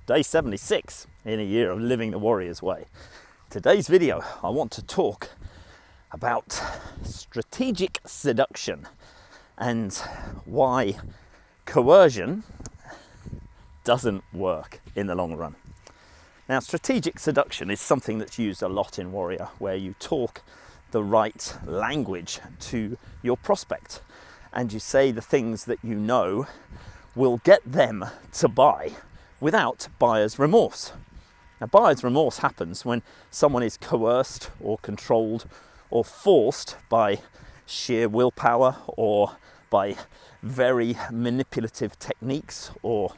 day 76 in a year of living the warrior's way. Today's video, I want to talk about strategic seduction and why coercion doesn't work in the long run. Now, strategic seduction is something that's used a lot in Warrior, where you talk the right language to your prospect and you say the things that you know will get them to buy without buyer's remorse. Now, buyer's remorse happens when someone is coerced or controlled or forced by sheer willpower or by very manipulative techniques or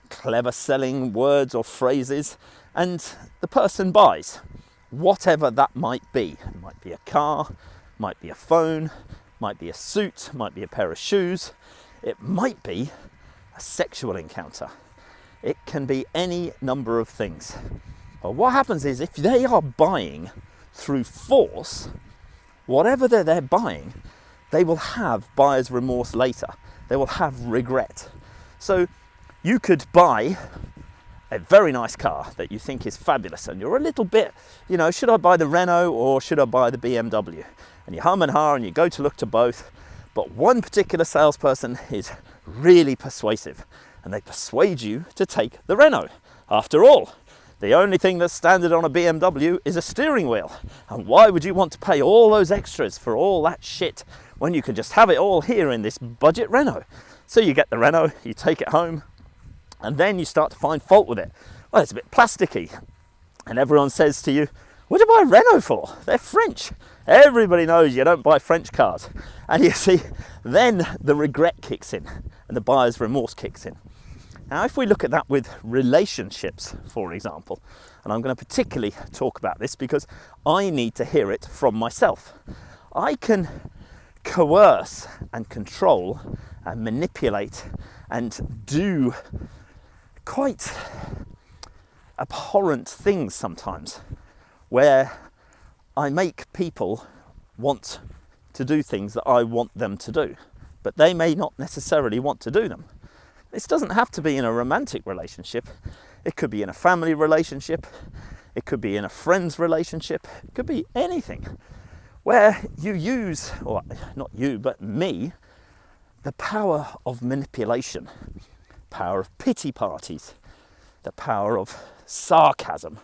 clever selling words or phrases, and the person buys whatever that might be. It might be a car, might be a phone, might be a suit, might be a pair of shoes, it might be a sexual encounter. It can be any number of things. But what happens is, if they are buying through force, whatever they're buying, they will have buyer's remorse later. They will have regret. So you could buy a very nice car that you think is fabulous, and you're a little bit, should I buy the Renault or should I buy the BMW? And you hum and ha and you go to look to both, but one particular salesperson is really persuasive and they persuade you to take the Renault. After all, the only thing that's standard on a BMW is a steering wheel. And why would you want to pay all those extras for all that shit when you can just have it all here in this budget Renault? So you get the Renault, you take it home, and then you start to find fault with it. Well, it's a bit plasticky. And everyone says to you, what do you buy a Renault for? They're French. Everybody knows you don't buy French cars. And you see, then the regret kicks in and the buyer's remorse kicks in. Now, if we look at that with relationships, for example, and I'm going to particularly talk about this because I need to hear it from myself. I can coerce and control and manipulate and do quite abhorrent things sometimes, where I make people want to do things that I want them to do, but they may not necessarily want to do them. This doesn't have to be in a romantic relationship. It could be in a family relationship. It could be in a friend's relationship. It could be anything where you use, or not you, but me, the power of manipulation, power of pity parties, the power of sarcasm,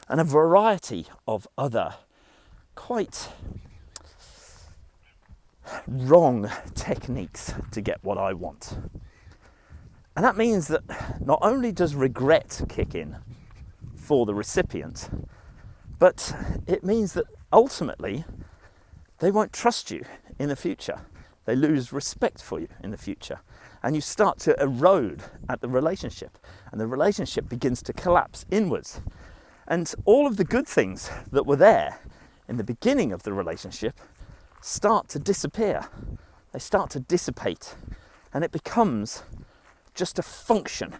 and a variety of other quite wrong techniques to get what I want. And that means that not only does regret kick in for the recipient, but it means that ultimately they won't trust you in the future. They lose respect for you in the future. And you start to erode at the relationship. And the relationship begins to collapse inwards. And all of the good things that were there in the beginning of the relationship start to disappear. They start to dissipate. And it becomes just a function.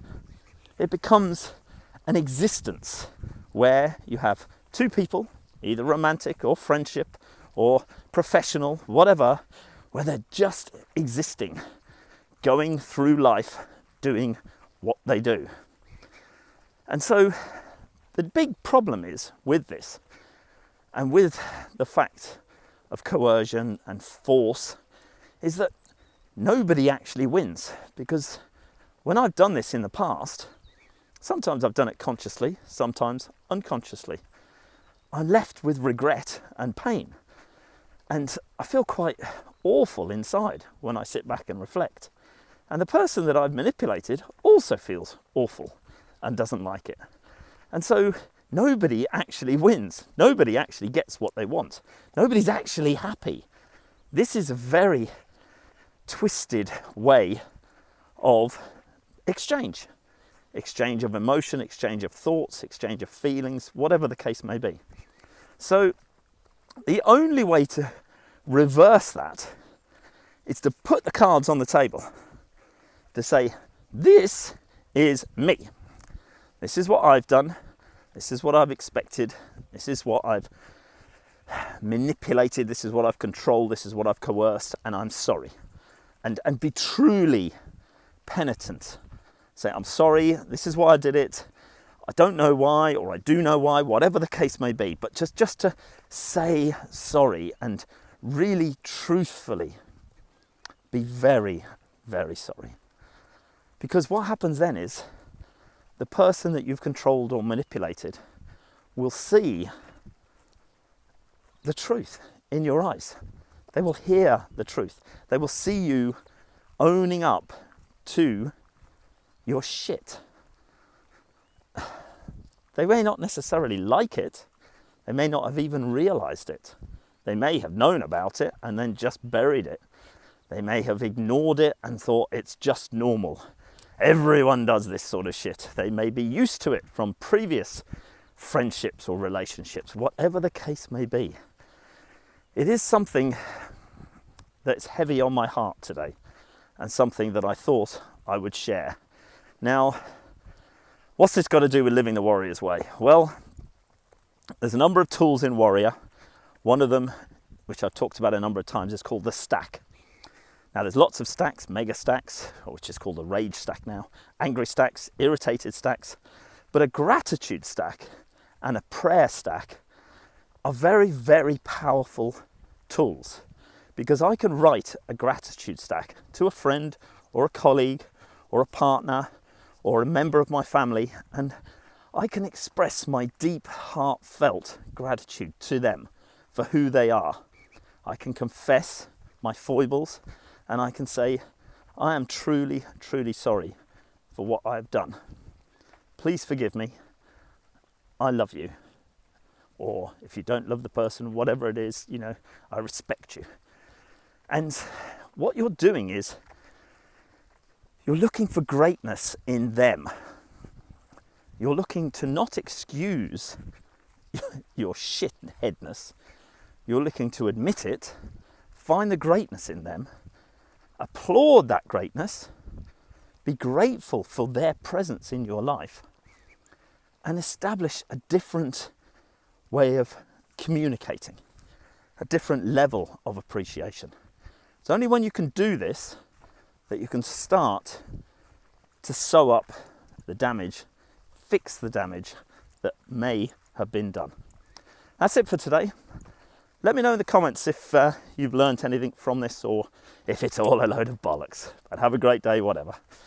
It becomes an existence where you have two people, either romantic or friendship or professional, whatever, where they're just existing, going through life, doing what they do. And so the big problem is with this, and with the fact of coercion and force, is that nobody actually wins. Because when I've done this in the past, sometimes I've done it consciously, sometimes unconsciously, I'm left with regret and pain. And I feel quite awful inside when I sit back and reflect. And the person that I've manipulated also feels awful and doesn't like it. And so nobody actually wins. Nobody actually gets what they want. Nobody's actually happy. This is a very twisted way of exchange of emotion, exchange of thoughts, exchange of feelings, whatever the case may be. So the only way to reverse that is to put the cards on the table, to say, this is me. This is what I've done. This is what I've expected. This is what I've manipulated. This is what I've controlled. This is what I've coerced, and I'm sorry. And be truly penitent. Say, I'm sorry, this is why I did it, I don't know why, or I do know why, whatever the case may be, but just to say sorry and really truthfully be very, very sorry. Because what happens then is the person that you've controlled or manipulated will see the truth in your eyes. They will hear the truth. They will see you owning up to your shit. They may not necessarily like it. They may not have even realized it. They may have known about it and then just buried it. They may have ignored it and thought it's just normal. Everyone does this sort of shit. They may be used to it from previous friendships or relationships, whatever the case may be. It is something that's heavy on my heart today and something that I thought I would share. Now, what's this got to do with living the warrior's way? Well, there's a number of tools in Warrior. One of them, which I've talked about a number of times, is called the stack. Now, there's lots of stacks, mega stacks, which is called a rage stack now, angry stacks, irritated stacks, but a gratitude stack and a prayer stack are very, very powerful tools, because I can write a gratitude stack to a friend or a colleague or a partner or a member of my family, and I can express my deep, heartfelt gratitude to them for who they are. I can confess my foibles, and I can say, I am truly, truly sorry for what I have done. Please forgive me. I love you. Or if you don't love the person, whatever it is, I respect you. And what you're doing is you're looking for greatness in them. You're looking to not excuse your shitheadness. You're looking to admit it, find the greatness in them, applaud that greatness, be grateful for their presence in your life, and establish a different way of communicating, a different level of appreciation. It's only when you can do this that you can start to sew up the damage, fix the damage that may have been done. That's it for today. Let me know in the comments if you've learned anything from this or if it's all a load of bollocks. But have a great day, whatever.